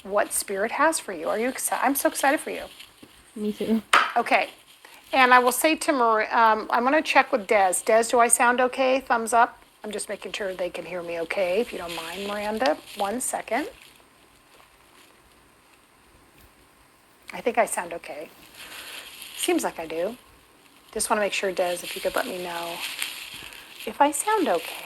what Spirit has for you. Are you excited? I'm so excited for you. Me too. Okay. And I will say to Marie, I'm going to check with Des. Des, do I sound okay? Thumbs up. I'm just making sure they can hear me okay, if you don't mind, Miranda. 1 second. I think I sound okay. Seems like I do. Just want to make sure, Des, if you could let me know if I sound okay.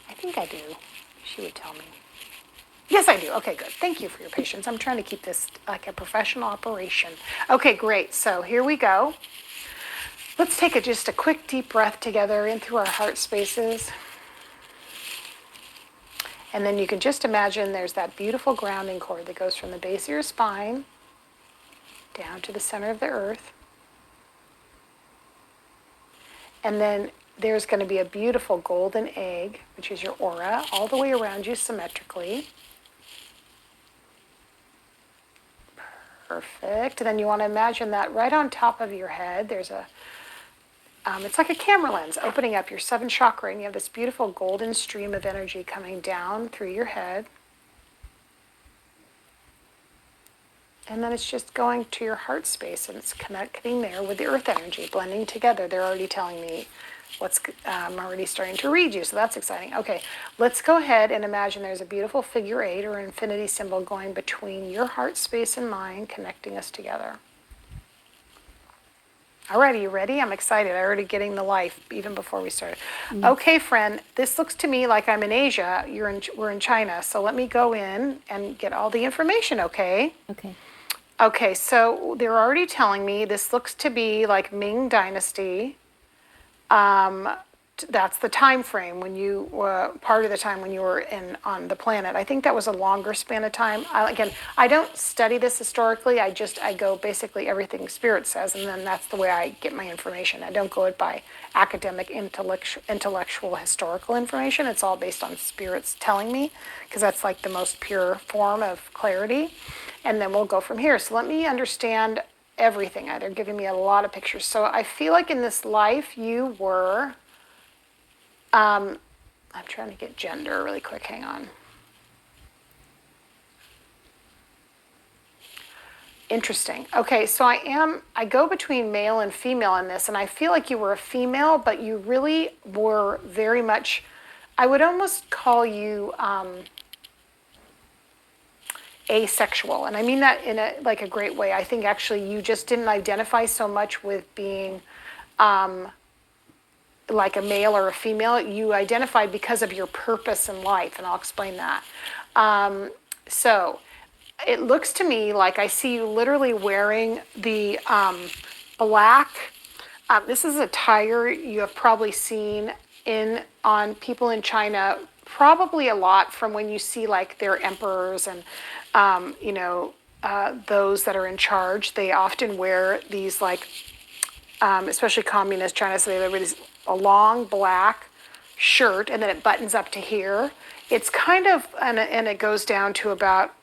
I think I do. She would tell me. Yes, I do. Okay, good. Thank you for your patience. I'm trying to keep this like a professional operation. Okay, great. So here we go. Let's take just a quick deep breath together in through our heart spaces. And then you can just imagine there's that beautiful grounding cord that goes from the base of your spine down to the center of the earth. And then there's going to be a beautiful golden egg, which is your aura, all the way around you symmetrically. Perfect. And then you want to imagine that right on top of your head, there's it's like a camera lens opening up your 7th chakra, and you have this beautiful golden stream of energy coming down through your head. And then it's just going to your heart space, and it's connecting there with the earth energy, blending together. They're already telling me I'm already starting to read you, so that's exciting. Okay, let's go ahead and imagine there's a beautiful figure 8 or infinity symbol going between your heart space and mine, connecting us together. All right, are you ready? I'm excited. I'm already getting the life even before we started. Okay, friend, this looks to me like I'm in Asia. We're in China, so let me go in and get all the information, okay? Okay. Okay, so they're already telling me this looks to be like Ming Dynasty. That's the time frame when you part of the time when you were on the planet. I think that was a longer span of time. Again, I don't study this historically. I go basically everything Spirit says, and then that's the way I get my information. I don't go it by academic, intellectual, historical information. It's all based on Spirit's telling me, because that's like the most pure form of clarity. And then we'll go from here. So let me understand everything. They're giving me a lot of pictures. So I feel like in this life you were, I'm trying to get gender really quick, hang on. Interesting. Okay, so I go between male and female in this, and I feel like you were a female, but you really were very much, I would almost call you asexual, and I mean that in a great way. I think actually you just didn't identify so much with being like a male or a female. You identified because of your purpose in life, and I'll explain that. So it looks to me like I see you literally wearing the black. This is attire you have probably seen on people in China, probably a lot from when you see like their emperors and those that are in charge. They often wear these like, especially communist China, so they wear a long black shirt, and then it buttons up to here. It's kind of, and it goes down to about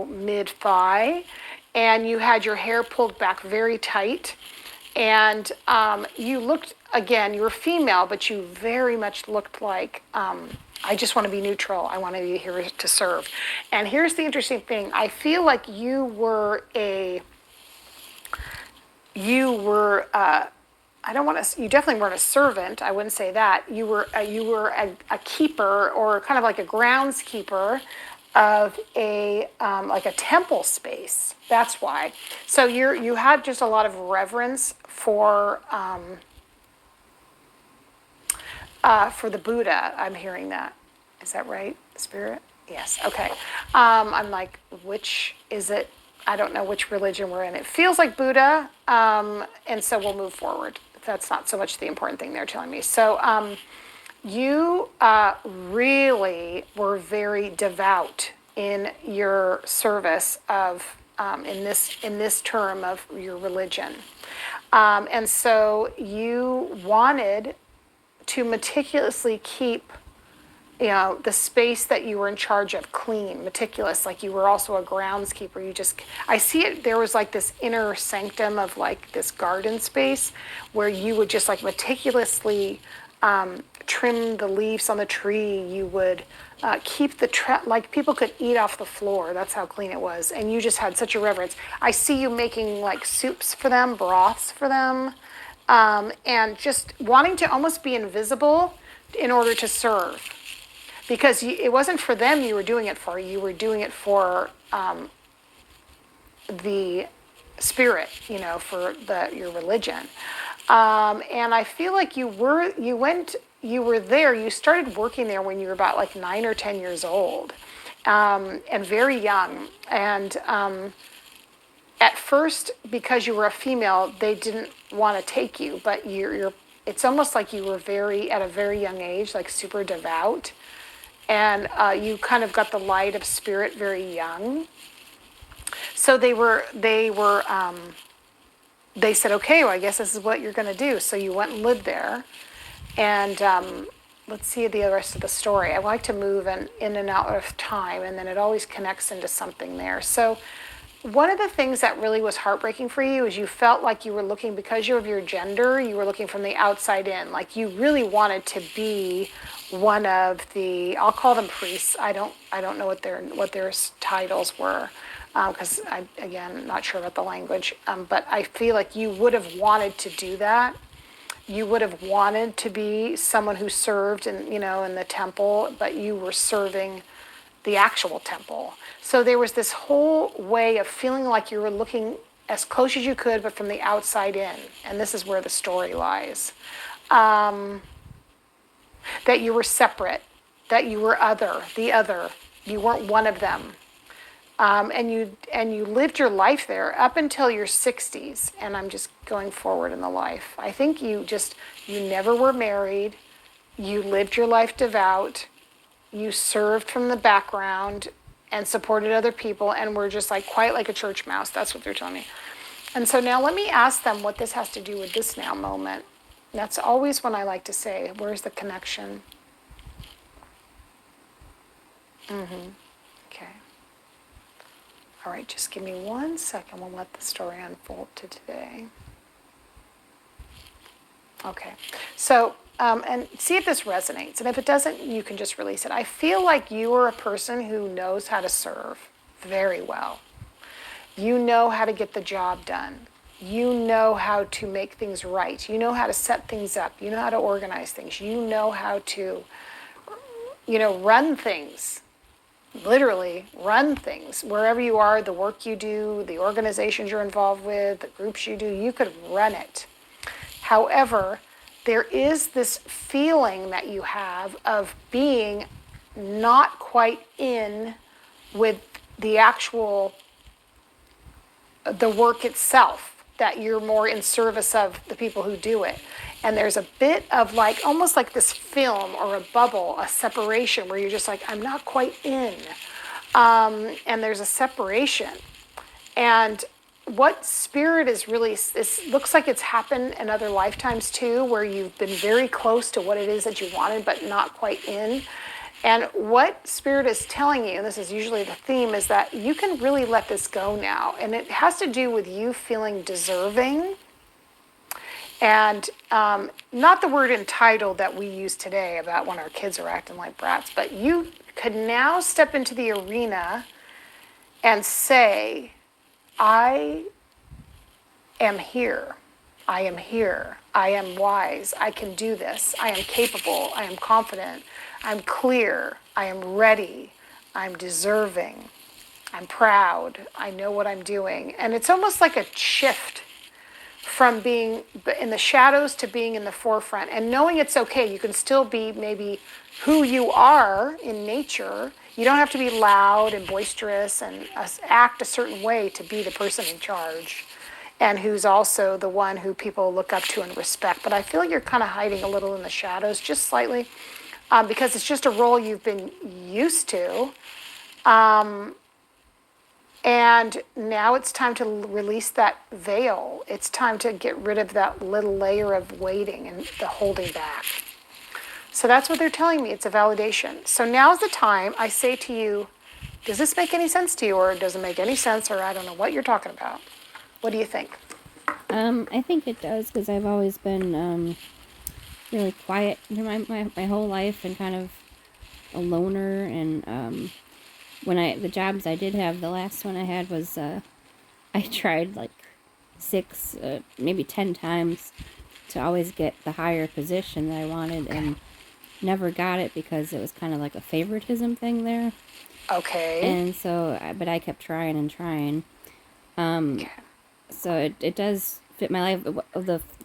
mid-thigh, and you had your hair pulled back very tight, and you looked, again, you were female, but you very much looked like, I just want to be neutral. I want to be here to serve. And here's the interesting thing. I feel like you definitely weren't a servant. I wouldn't say that. You were a keeper, or kind of like a groundskeeper of like a temple space. That's why. So you had just a lot of reverence for the Buddha. I'm hearing that. Is that right, Spirit? Yes. Okay. I'm like, which is it? I don't know which religion we're in. It feels like Buddha, and so we'll move forward. That's not so much the important thing they're telling me. So you really were very devout in your service of in this term of your religion, and so you wanted to meticulously keep the space that you were in charge of clean, meticulous, like you were also a groundskeeper. I see it, there was like this inner sanctum of like this garden space where you would just like meticulously trim the leaves on the tree. You would keep the like people could eat off the floor. That's how clean it was. And you just had such a reverence. I see you making like soups for them, broths for them, and just wanting to almost be invisible in order to serve. Because it wasn't for them you were doing it for. You were doing it for the spirit, for your religion. And I feel like you were there. You started working there when you were about like 9 or 10 years old, and very young. And at first, because you were a female, they didn't want to take you. But it's almost like you were at a very young age, like super devout, and you kind of got the light of spirit very young. So they said, okay, well, I guess this is what you're going to do. So you went and lived there. And let's see the rest of the story. I like to move in and out of time, and then it always connects into something there. So one of the things that really was heartbreaking for you is you felt like you were looking, because of your gender, you were looking from the outside in. Like you really wanted to be one of the, I'll call them priests. I don't know what their titles were. Because I'm not sure about the language, but I feel like you would have wanted to do that. You would have wanted to be someone who served in the temple, but you were serving the actual temple. So there was this whole way of feeling like you were looking as close as you could, but from the outside in. And this is where the story lies. That you were separate, that you were the other. You weren't one of them. And you lived your life there up until your 60s, and I'm just going forward in the life. I think you never were married, you lived your life devout, you served from the background and supported other people, and were just like quiet like a church mouse. That's what they're telling me. And so now let me ask them what this has to do with this now moment. That's always when I like to say, where's the connection? Okay. All right, just give me 1 second. We'll let the story unfold to today. Okay, so, and see if this resonates. And if it doesn't, you can just release it. I feel like you are a person who knows how to serve very well. You know how to get the job done. You know how to make things right. You know how to set things up. You know how to organize things. You know how to, run things. Literally run things. Wherever you are, the work you do, the organizations you're involved with, the groups you do, you could run it. However, there is this feeling that you have of being not quite in with the work itself, that you're more in service of the people who do it. And there's a bit of like, almost like this film or a bubble, a separation where you're just like, I'm not quite in. And there's a separation. And what spirit is really, this looks like it's happened in other lifetimes too, where you've been very close to what it is that you wanted, but not quite in. And what spirit is telling you, and this is usually the theme, is that you can really let this go now. And it has to do with you feeling deserving. And not the word entitled that we use today about when our kids are acting like brats, but you could now step into the arena and say, I am here. I am here. I am wise. I can do this. I am capable. I am confident. I'm clear. I am ready. I'm deserving. I'm proud. I know what I'm doing. And it's almost like a shift from being in the shadows to being in the forefront, and knowing it's okay. You can still be maybe who you are in nature. You don't have to be loud and boisterous and act a certain way to be the person in charge, and who's also the one who people look up to and respect. But I feel like you're kind of hiding a little in the shadows, just slightly, because it's just a role you've been used to. And now it's time to release that veil. It's time to get rid of that little layer of waiting and the holding back. So that's what they're telling me. It's a validation. So now's the time I say to you, does this make any sense to you, or does it make any sense, or I don't know what you're talking about? What do you think? I think it does, because I've always been really quiet my whole life and kind of a loner. And the jobs I did have, the last one I had was I tried like 6, maybe 10 times to always get the higher position that I wanted, and never got it because it was kind of like a favoritism thing there. Okay. And so, but I kept trying and trying. Okay. So it does fit my life.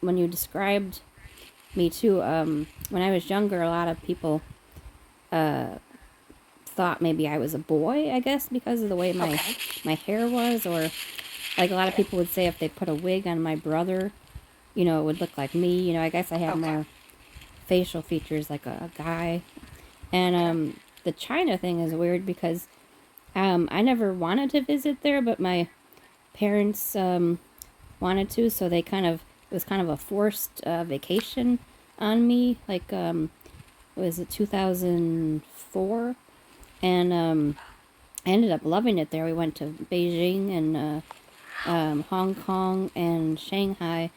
When you described me too, when I was younger, a lot of people thought maybe I was a boy, I guess, because of the way Okay. my hair was, or like a lot of Okay. people would say if they put a wig on my brother, it would look like me. I guess I had Okay. more facial features like a guy. And Okay. the China thing is weird because I never wanted to visit there, but my parents wanted to, so it was kind of a forced vacation on me. Like, was it 2004? And I ended up loving it there. We went to Beijing and Hong Kong and Shanghai.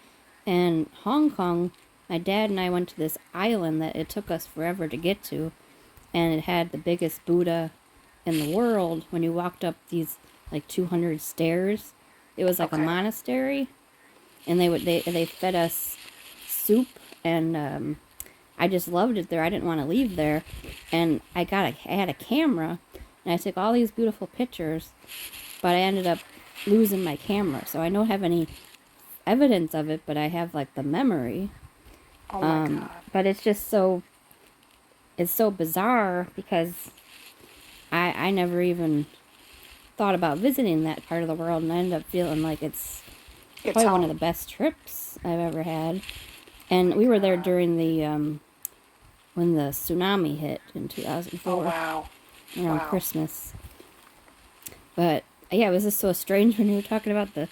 And Hong Kong, my dad and I went to this island that it took us forever to get to, and it had the biggest Buddha in the world. When you walked up these like 200 stairs, it was like a Okay. monastery, and they fed us soup, and I just loved it there. I didn't want to leave there, and I had a camera, and I took all these beautiful pictures, but I ended up losing my camera, so I don't have any evidence of it, but I have like the memory. Oh my God. But it's so bizarre because I never even thought about visiting that part of the world, and I ended up feeling like it's It's probably one of the home. best trips I've ever had. And My we were there God. during the when the tsunami hit in Oh 2004 wow. around Wow. Christmas. But yeah, it was just so strange when you were talking about the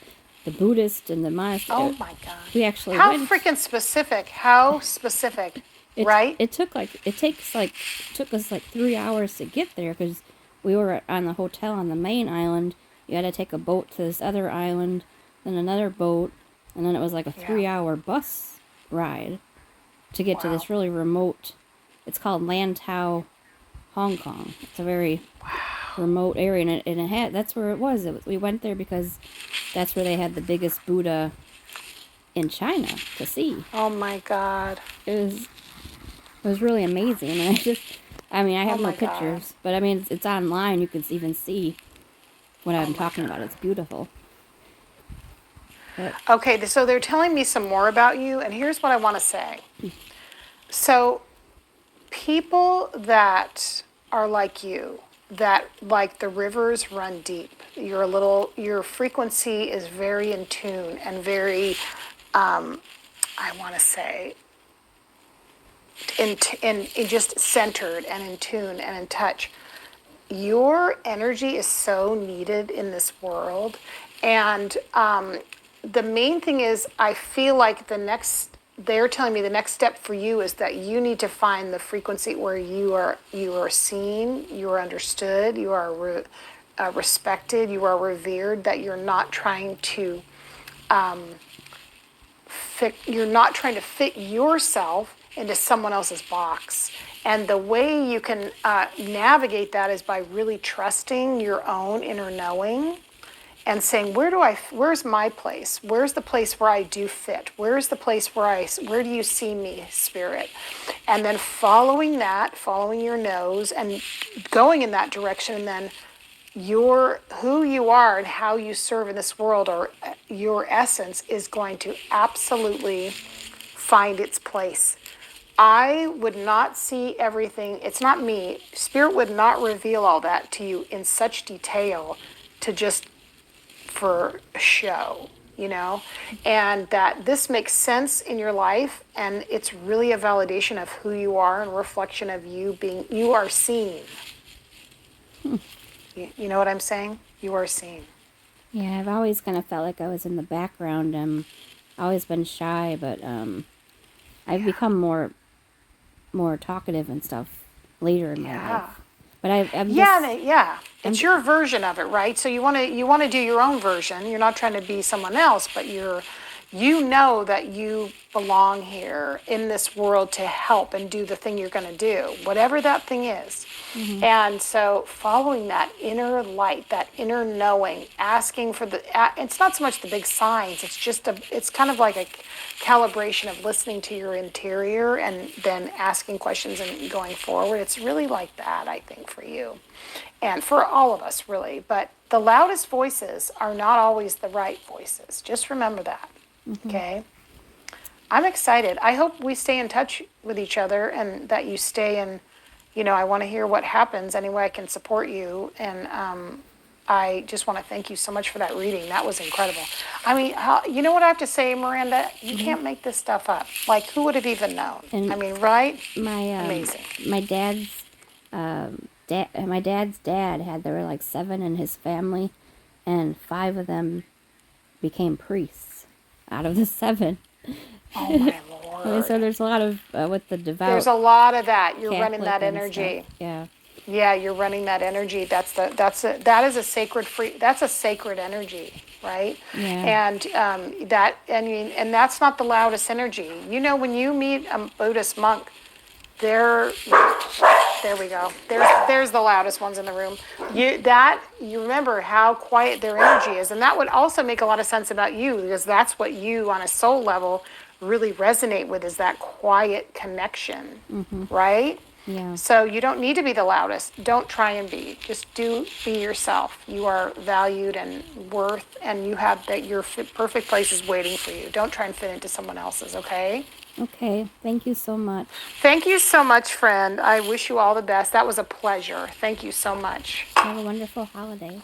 Buddhist and the Oh monastery. my God. We actually How went. freaking specific. How specific. It Right? it took like it takes like took us like 3 hours to get there because we were on the hotel on the main island. You had to take a boat to this other island, then another boat, and then it was like a Yeah. 3 hour bus ride to get to Wow. this really remote. It's called Lantau, Hong Kong. It's a very remote area, and it had that's where it was. We went there because that's where they had the biggest Buddha in China to see. Oh my God. It was really amazing. And I Oh have no my God. pictures, but I mean, it's online. You can even see what Oh I'm my talking about. God. It's beautiful. But Okay, so they're telling me some more about you, and here's what I want to say. So, people that are like you, that like the rivers run deep, your frequency is very in tune and very, I want to say, in just centered and in tune and in touch. Your energy is so needed in this world. And the main thing is, I feel like they're telling me the next step for you is that you need to find the frequency where you are seen, you are understood, you are respected, you are revered, that you're not trying to fit yourself into someone else's box. And the way you can navigate that is by really trusting your own inner knowing and saying, where's my place? Where's the place where I do fit? Where's the place where do you see me, spirit? And then following that, following your nose and going in that direction, and then who you are and how you serve in this world, or your essence, is going to absolutely find its place. I would not see everything. It's not me. Spirit would not reveal all that to you in such detail to just for a show, and that this makes sense in your life, and it's really a validation of who you are and a reflection of you are seen. You know what I'm saying? You are seen. yeah, I've always kind of felt like I was in the background. Always been shy, but I've Yeah. become more talkative and stuff later in my Yeah. life. But I'm Yeah, just yeah. I'm It's your version of it, right? So you want to do your own version. You're not trying to be someone else, but you know that you belong here in this world to help and do the thing you're going to do, whatever that thing is. And so following that inner light, that inner knowing, asking for it's not so much the big signs, it's kind of like a calibration of listening to your interior and then asking questions and going forward. It's really like that, I think, for you and for all of us, really. But the loudest voices are not always the right voices. Just remember that, okay? I'm excited. I hope we stay in touch with each other and that you stay in, I want to hear what happens, any way I can support you. And I just want to thank you so much for that reading. That was incredible. I mean, you know what I have to say, Miranda? You can't make this stuff up. Like, who would have even known? And I mean, right? Amazing. My dad's dad there were like 7 in his family, and 5 of them became priests out of the 7. Oh, my Lord. So there's a lot of, with the devout. There's a lot of that. You're Catholic running that and energy. stuff. Yeah. Yeah, you're running that energy. That is a sacred energy, right? Yeah. And that's not the loudest energy. When you meet a Buddhist monk, there we go. There's the loudest ones in the room. You remember how quiet their energy is, and that would also make a lot of sense about you, because that's what you on a soul level really resonate with, is that quiet connection, right? Yeah. So you don't need to be the loudest. Don't try and be. Just be yourself. You are valued and worth, and you have that your perfect place is waiting for you. Don't try and fit into someone else's, okay? Okay. Thank you so much. Thank you so much, friend. I wish you all the best. That was a pleasure. Thank you so much. Have a wonderful holiday.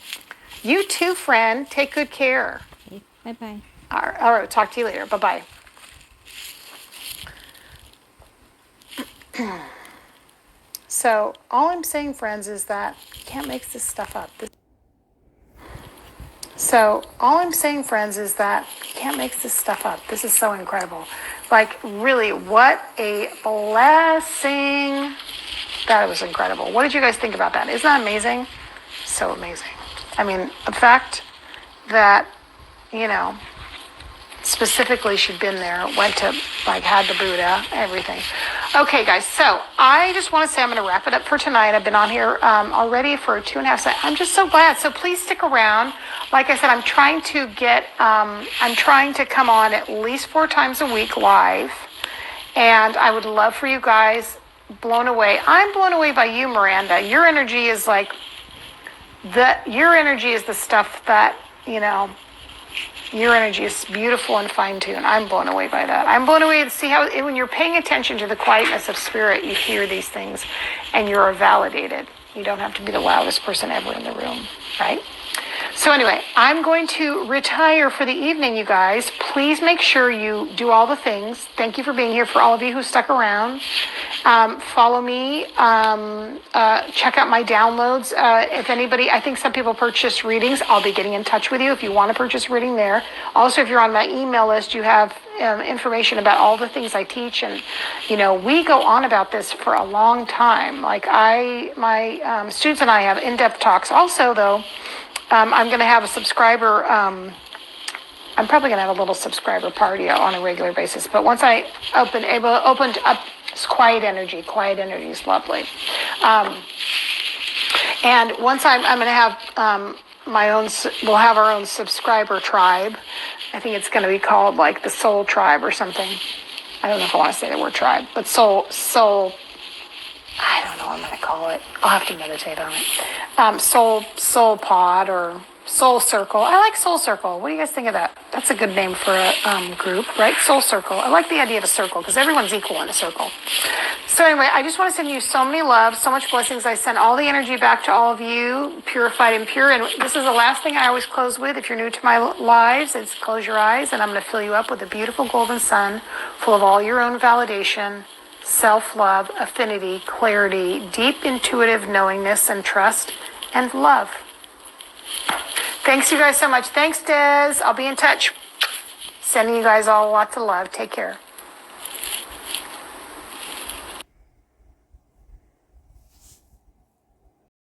You too, friend. Take good care. Okay. Bye-bye. All right. Talk to you later. Bye-bye. So all I'm saying, friends, is that you can't make this stuff up. This is so incredible. Like, really, what a blessing. That was incredible. What did you guys think about that? Isn't that amazing? So amazing. I mean, the fact that, specifically she'd been there, went to, had the Buddha, everything. Okay, guys, so I just want to say I'm going to wrap it up for tonight. I've been on here already for 2.5 seconds. I'm just so glad. So please stick around. Like I said, I'm trying to come on at least 4 times a week live. And I would love for you guys, blown away. I'm blown away by you, Miranda. Your energy is the stuff that, your energy is beautiful and fine-tuned. I'm blown away by that. I'm blown away to see how, when you're paying attention to the quietness of spirit, you hear these things and you're validated. You don't have to be the loudest person ever in the room, right? So anyway, I'm going to retire for the evening, you guys. Please make sure you do all the things. Thank you for being here, for all of you who stuck around. Follow me. Check out my downloads. If anybody, I think some people purchase readings. I'll be getting in touch with you if you want to purchase a reading there. Also, if you're on my email list, you have information about all the things I teach. And, we go on about this for a long time. Like my students and I have in-depth talks. Also, though, I'm going to have a subscriber, I'm probably going to have a little subscriber party on a regular basis. But once I opened up quiet energy is lovely. And once I'm going to have we'll have our own subscriber tribe. I think it's going to be called like the Soul Tribe or something. I don't know if I want to say the word tribe, but soul, I don't know what I'm going to call it. I'll have to meditate on it. Soul Pod or Soul Circle. I like Soul Circle. What do you guys think of that? That's a good name for a group, right? Soul Circle. I like the idea of a circle because everyone's equal in a circle. So anyway, I just want to send you so many love, so much blessings. I send all the energy back to all of you, purified and pure. And this is the last thing I always close with. If you're new to my lives, it's close your eyes, and I'm going to fill you up with a beautiful golden sun full of all your own validation, self-love, affinity, clarity, deep intuitive knowingness and trust, and love. Thanks you guys so much. Thanks, Des. I'll be in touch. Sending you guys all lots of love. Take care.